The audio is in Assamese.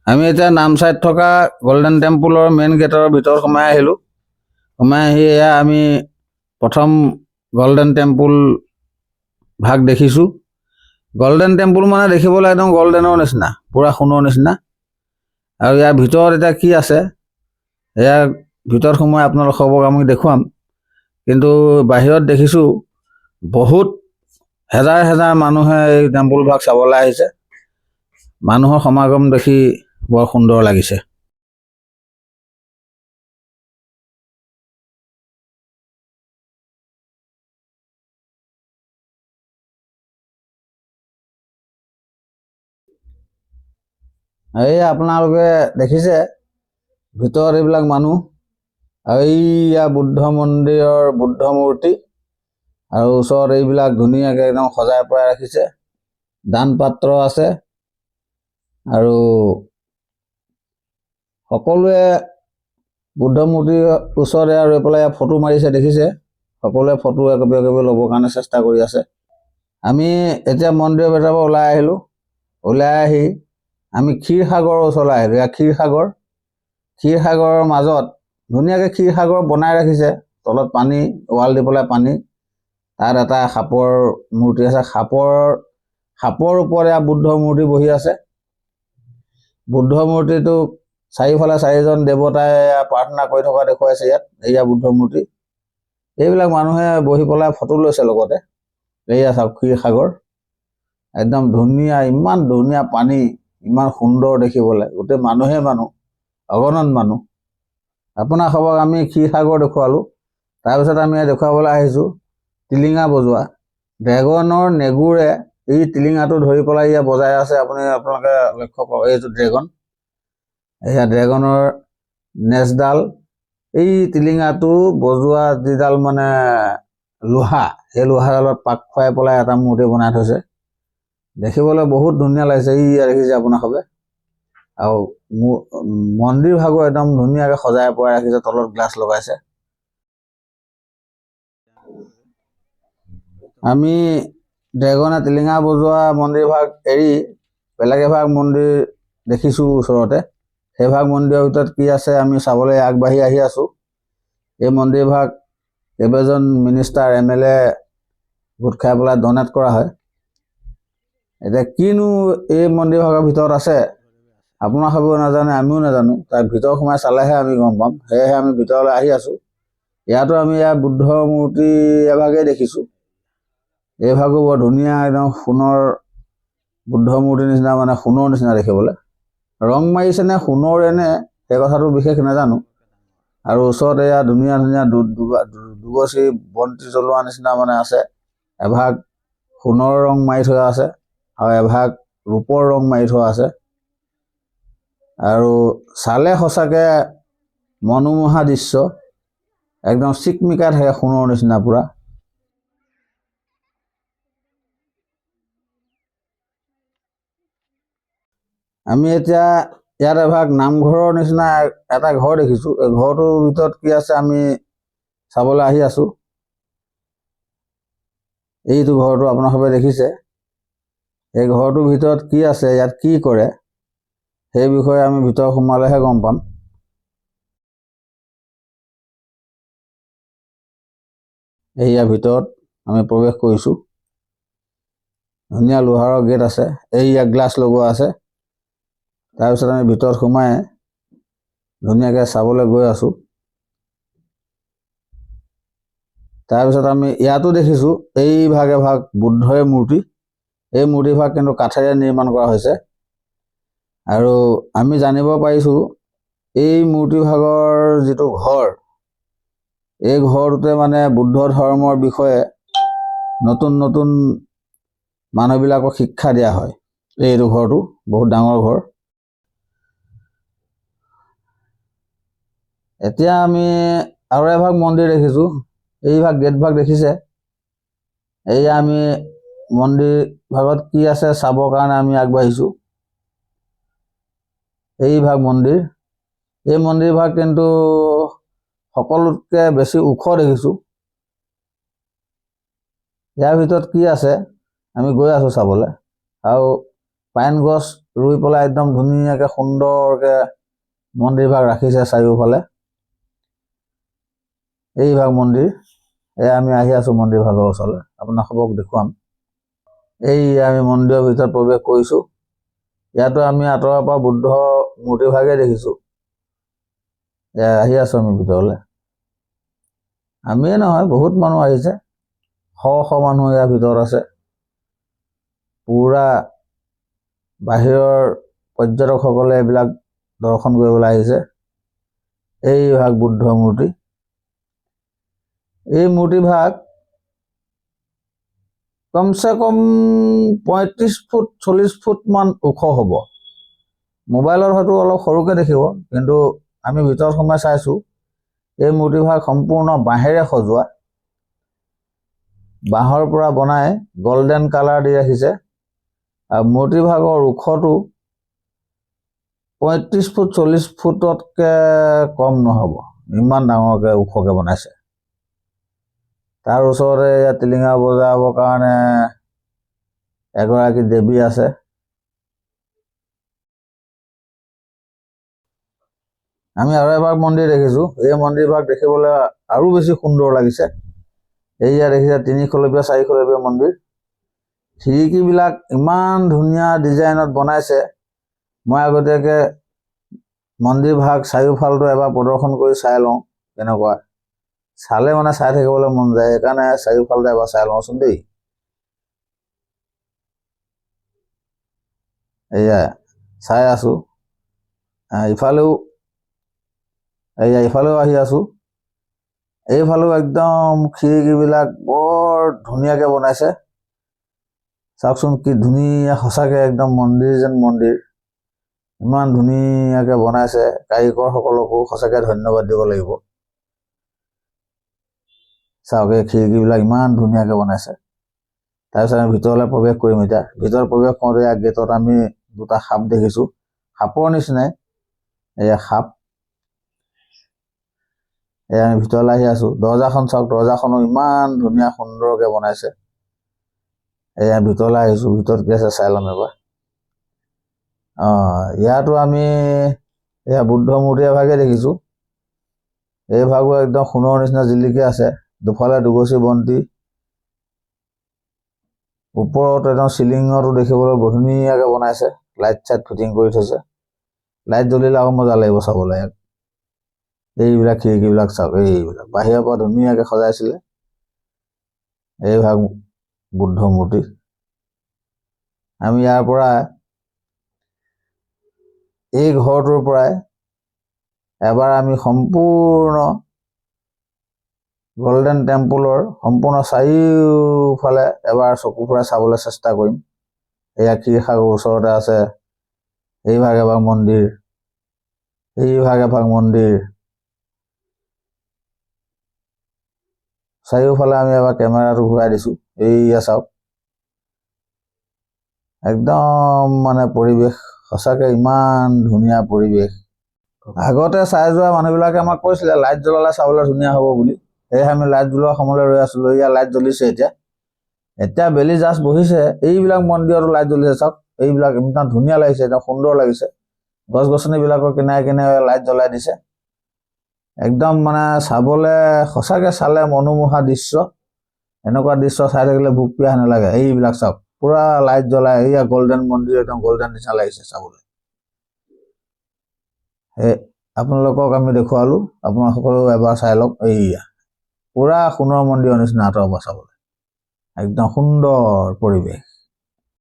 আমি এতিয়া নামচাইত থকা গল্ডেন টেম্পুলৰ মেইন গেটৰ ভিতৰত সোমাই আহিলোঁ। সোমাই আহি এয়া আমি প্ৰথম গল্ডেন টেম্পুল ভাগ দেখিছোঁ। গল্ডেন টেম্পুল মানে দেখিবলৈ একদম গল্ডেনৰ নিচিনা, পূৰা সোণৰ নিচিনা। আৰু ইয়াৰ ভিতৰত এতিয়া কি আছে, এয়া ভিতৰত সোমাই আপোনালোকক আমি দেখুৱাম। কিন্তু বাহিৰত দেখিছোঁ বহুত হেজাৰ হেজাৰ মানুহে এই টেম্পুল ভাগ চাবলৈ আহিছে। মানুহৰ সমাগম দেখি বৰ সুন্দৰ লাগিছে। এই আপোনালোকে দেখিছে ভিতৰত এইবিলাক মানুহ, আৰু এইয়া বুদ্ধ মন্দিৰৰ বুদ্ধ মূৰ্তি, আৰু ওচৰত এইবিলাক ধুনীয়াকৈ একদম সজাই পৰাই ৰাখিছে। দান পাত্ৰ আছে, আৰু সকলোৱে বুদ্ধ মূৰ্তিৰ ওচৰতে আৰু ৰৈ পেলাই ফটো মাৰিছে দেখিছে। সকলোৱে ফটো একপি একপি ল'বৰ কাৰণে চেষ্টা কৰি আছে। আমি এতিয়া মন্দিৰৰ ভিতৰৰ পৰা ওলাই আহিলোঁ। ওলাই আহি আমি ক্ষীৰসাগৰৰ ওচৰলৈ আহিলোঁ। এয়া ক্ষীৰসাগৰৰ মাজত ধুনীয়াকৈ ক্ষীৰসাগৰ বনাই ৰাখিছে। তলত পানী, ৱাল দি পেলাই পানী, তাত এটা সাপৰ মূৰ্তি আছে। সাপৰ ওপৰত এয়া বুদ্ধ মূৰ্তি বহি আছে। বুদ্ধ মূৰ্তিটো চাৰিওফালে চাৰিজন দেৱতাই প্ৰাৰ্থনা কৰি থকা দেখুৱাইছে। ইয়াত এয়া বুদ্ধ মূৰ্তি। এইবিলাক মানুহে বহি পেলাই ফটো লৈছে লগতে। এয়া চাওক ক্ষীৰসাগৰ, একদম ধুনীয়া, ইমান ধুনীয়া পানী, ইমান সুন্দৰ দেখিবলৈ। গোটেই মানুহ, অগণন মানুহ। আপোনাক আমি ক্ষীৰসাগৰ দেখুৱালোঁ। তাৰপিছত আমি দেখুৱাবলৈ আহিছোঁ টিলিঙা বজোৱা। ড্ৰেগনৰ নেগুৰে এই টিলিঙাটো ধৰি পেলাই ইয়াত বজাই আছে। আপোনালোকে লক্ষ্য কৰক, এইটো ড্ৰেগন। এয়া ড্ৰেগনৰ নেজডাল, এই টিলিঙাটো বজোৱা যিডাল মানে লোহা, সেই লোহাডালত পাক খুৱাই পেলাই এটা মূৰ্তি বনাই থৈছে। দেখিবলৈ বহুত ধুনীয়া লাগিছে। এই দেখিছে আপোনালোকে। আৰু মন্দিৰ ভাগো একদম ধুনীয়াকৈ সজাই পৰাই ৰাখিছে, তলত গ্লাছ লগাইছে। আমি ড্ৰেগনে টিলিঙা বজোৱা মন্দিৰ ভাগ এৰি বেলেগ এভাগ মন্দিৰ দেখিছোঁ ওচৰতে। সেইভাগ মন্দিৰৰ ভিতৰত কি আছে আমি চাবলৈ আগবাঢ়ি আহি আছোঁ। এই মন্দিৰ ভাগ কেইবাজন মিনিষ্টাৰ, MLA গোট খাই পেলাই ডনেট কৰা হয়। এতিয়া কিনো এই মন্দিৰ ভাগৰ ভিতৰত আছে আপোনালোকেও নাজানে, আমিও নাজানো। তাৰ ভিতৰ সোমাই চালেহে আমি গম পাম। সেয়েহে আমি ভিতৰলৈ আহি আছোঁ। ইয়াতো আমি বুদ্ধ মূৰ্তি এভাগেই দেখিছোঁ। এই ভাগো বৰ ধুনীয়া, একদম সোণৰ বুদ্ধ মূৰ্তিৰ নিচিনা, মানে সোণৰ নিচিনা দেখিবলৈ। ৰং মাৰিছে নে সোণৰে নে সেই কথাটো বিশেষ নাজানো। আৰু ওচৰত এয়া ধুনীয়া ধুনীয়া দুগছি বন্তি জ্বলোৱা নিচিনা মানে আছে। এভাগ সোণৰ ৰং মাৰি থোৱা আছে, আৰু এভাগ ৰূপৰ ৰং মাৰি থোৱা আছে। আৰু চালে সঁচাকৈ মনোমোহা দৃশ্য, একদম চিকমিকাই থাকে সোণৰ নিচিনা পূৰা। আমি এতিয়া ইয়াত এভাগ নামঘৰৰ নিচিনা এটা ঘৰ দেখিছোঁ। এই ঘৰটোৰ ভিতৰত কি আছে আমি চাবলৈ আহি আছোঁ। এইটো ঘৰটো আপোনালোকে দেখিছে। এই ঘৰটোৰ ভিতৰত কি আছে, ইয়াত কি কৰে, সেই বিষয়ে আমি ভিতৰত সোমালেহে গম পাম। এইয়া ভিতৰত আমি প্ৰৱেশ কৰিছোঁ। ধুনীয়া লোহাৰৰ গেট আছে, এইয়া গ্লাছ লগোৱা আছে। তাৰপিছত আমি ভিতৰত সোমাই ধুনীয়াকৈ চাবলৈ গৈ আছোঁ। তাৰপিছত আমি ইয়াতো দেখিছোঁ এই এভাগ বুদ্ধৰ মূৰ্তি। এই মূৰ্তিভাগ কিন্তু কাঠেৰে নিৰ্মাণ কৰা হৈছে। আৰু আমি জানিব পাৰিছোঁ এই মূৰ্তিভাগৰ যিটো ঘৰ, এই ঘৰটোতে মানে বুদ্ধ ধৰ্মৰ বিষয়ে নতুন নতুন মানুহবিলাকক শিক্ষা দিয়া হয়। এইটো ঘৰটো বহুত ডাঙৰ ঘৰ। এতিয়া আমি আৰু এভাগ মন্দিৰ দেখিছোঁ। এইভাগ গেট ভাগ দেখিছে। এয়া আমি মন্দিৰ ভাগত কি আছে চাবৰ কাৰণে আমি আগবাঢ়িছোঁ। এইভাগ মন্দিৰ, এই মন্দিৰ ভাগ কিন্তু সকলোতকৈ বেছি ওখ দেখিছোঁ। ইয়াৰ ভিতৰত কি আছে আমি গৈ আছোঁ চাবলৈ। আৰু পাইন গছ ৰুই পেলাই একদম ধুনীয়াকৈ সুন্দৰকৈ মন্দিৰভাগ ৰাখিছে চাৰিওফালে। এইভাগ মন্দিৰ। এয়া আমি আহি আছোঁ মন্দিৰভাগৰ ওচৰলৈ, আপোনালোকক দেখুৱাম। এই আমি মন্দিৰৰ ভিতৰত প্ৰৱেশ কৰিছোঁ। ইয়াতো আমি আঁতৰৰ পৰা বুদ্ধ মূৰ্তিভাগে দেখিছোঁ। আহি আছোঁ আমি ভিতৰলৈ। আমিয়ে নহয়, বহুত মানুহ আহিছে, শ মানুহ ইয়াৰ ভিতৰত আছে। পুৰা বাহিৰৰ পৰ্যটকসকলে এইবিলাক দৰ্শন কৰিবলৈ আহিছে। এইভাগ বুদ্ধ মূৰ্তি। এই মূৰ্তিভাগ কমচে কম 35 ফুট 40 ফুট মান ওখ হ'ব। মোবাইলত হয়তো অলপ সৰুকৈ দেখিব, কিন্তু আমি ভিতৰত সোমাই চাইছোঁ। এই মূৰ্তিভাগ সম্পূৰ্ণ বাঁহেৰে সজোৱা। বাঁহৰ পৰা বনাই গল্ডেন কালাৰ দি ৰাখিছে। আৰু মূৰ্তিভাগৰ ওখটো 35 ফুট 40 ফুটতকৈ কম নহ'ব, ইমান ডাঙৰকৈ ওখকৈ বনাইছে। তাৰ ওচৰতে ইয়াত টিলিঙা বজাবৰ কাৰণে এগৰাকী দেৱী আছে। আমি আৰু এবাৰ মন্দিৰ দেখিছোঁ। এই মন্দিৰভাগ দেখিবলৈ আৰু বেছি সুন্দৰ লাগিছে। এইয়া দেখিছে 3 খলপীয়া 4 খলপীয়া মন্দিৰ। খিৰিকীবিলাক ইমান ধুনীয়া ডিজাইনত বনাইছে। মই আগতীয়াকৈ মন্দিৰভাগ চাৰিওফালটো এবাৰ প্ৰদৰ্শন কৰি চাই লওঁ কেনেকুৱা। চালে মানে চাই থাকিবলৈ মন যায়, সেইকাৰণে চাৰিওফালটো এবাৰ চাই লওঁচোন দেই। এয়া চাই আছোঁ। ইফালেও আহি আছোঁ। এইফালেও একদম খিৰিকীবিলাক বৰ ধুনীয়াকৈ বনাইছে। চাওকচোন কি ধুনীয়া, সঁচাকৈ একদম মন্দিৰ যেন মন্দিৰ। ইমান ধুনীয়াকৈ বনাইছে। কাৰিকৰসকলকো সঁচাকৈ ধন্যবাদ দিব লাগিব। চাওক, এই খিৰিকীবিলাক ইমান ধুনীয়াকৈ বনাইছে। তাৰপিছত আমি ভিতৰলৈ প্ৰৱেশ কৰিম এতিয়া। ভিতৰত প্ৰৱেশ কৰোঁতে ইয়াৰ গেটত আমি 2টা সাপ দেখিছোঁ, সাপৰ নিচিনাই। এয়া সাপ। এয়া আমি ভিতৰলৈ আহি আছোঁ। দৰ্জাখন চাওক, দৰ্জাখনো ইমান ধুনীয়া সুন্দৰকৈ বনাইছে। এয়া ভিতৰলৈ আহিছোঁ, ভিতৰত কি আছে চাই ল'ম এবাৰ। ইয়াতো আমি এয়া বুদ্ধ মূৰ্তি এভাগে দেখিছোঁ। এই ভাগো একদম সোণৰ নিচিনা জিলিকি আছে। দুফালে দুগছি বন্তি। ওপৰত একদম চিলিঙতো দেখিবলৈ ধুনীয়াকৈ বনাইছে। লাইট চাইট ফিটিং কৰি থৈছে। লাইট জ্বলিলে আকৌ মজা লাগিব চাবলৈ। এইবিলাক খিৰিকীবিলাক চাওক, এইবিলাক বাহিৰৰ পৰা ধুনীয়াকৈ সজাইছিলে। এই ভাগ বুদ্ধ মূৰ্তি। আমি ইয়াৰ পৰা এই ঘৰটোৰ পৰাই এবাৰ আমি সম্পূৰ্ণ গল্ডেন টেম্পলৰ সম্পূৰ্ণ চাৰিওফালে এবাৰ চকু ফুৰাই চাবলৈ চেষ্টা কৰিম। এয়া ক্ষীৰসাগৰ ওচৰতে আছে। এইভাগ এভাগ মন্দিৰ, এইভাগ এভাগ মন্দিৰ। চাৰিওফালে আমি এবাৰ কেমেৰাটো ঘূৰাই দিছোঁ। এইয়া চাওক, একদম মানে পৰিৱেশ সঁচাকৈ ইমান ধুনীয়া পৰিৱেশ। আগতে চাই যোৱা মানুহবিলাকে আমাক কৈছিলে লাইট জ্বলালে চাবলৈ ধুনীয়া হ'ব বুলি। সেয়েহে আমি লাইট জ্বলোৱা সময়লৈ ৰৈ আছিলোঁ। এয়া লাইট জ্বলিছে এতিয়া বেলি জাষ্ট বহিছে। এইবিলাক মন্দিৰতো লাইট জ্বলিছে চাওক। এইবিলাক ইমান ধুনীয়া লাগিছে, একদম সুন্দৰ লাগিছে। গছ গছনিবিলাকৰ কিনাৰে কিনাৰে লাইট জ্বলাই দিছে। একদম মানে চাবলৈ সঁচাকৈ চালে মনোমোহা দৃশ্য। এনেকুৱা দৃশ্য চাই থাকিলে ভোক পিয়াহ নালাগে। এইবিলাক চাওক, পুৰা লাইট জ্বলাই। এইয়া গল্ডেন মন্দিৰ, একদম গল্ডেন নিচিনা লাগিছে চাবলৈ। আপোনালোকক আমি দেখুৱালোঁ, আপোনালোকেও এবাৰ চাই লওক। এইয়া পুৰা সোণৰ মন্দিৰৰ নিচিনা আঁতৰৰ পৰা চাবলৈ, একদম সুন্দৰ পৰিৱেশ।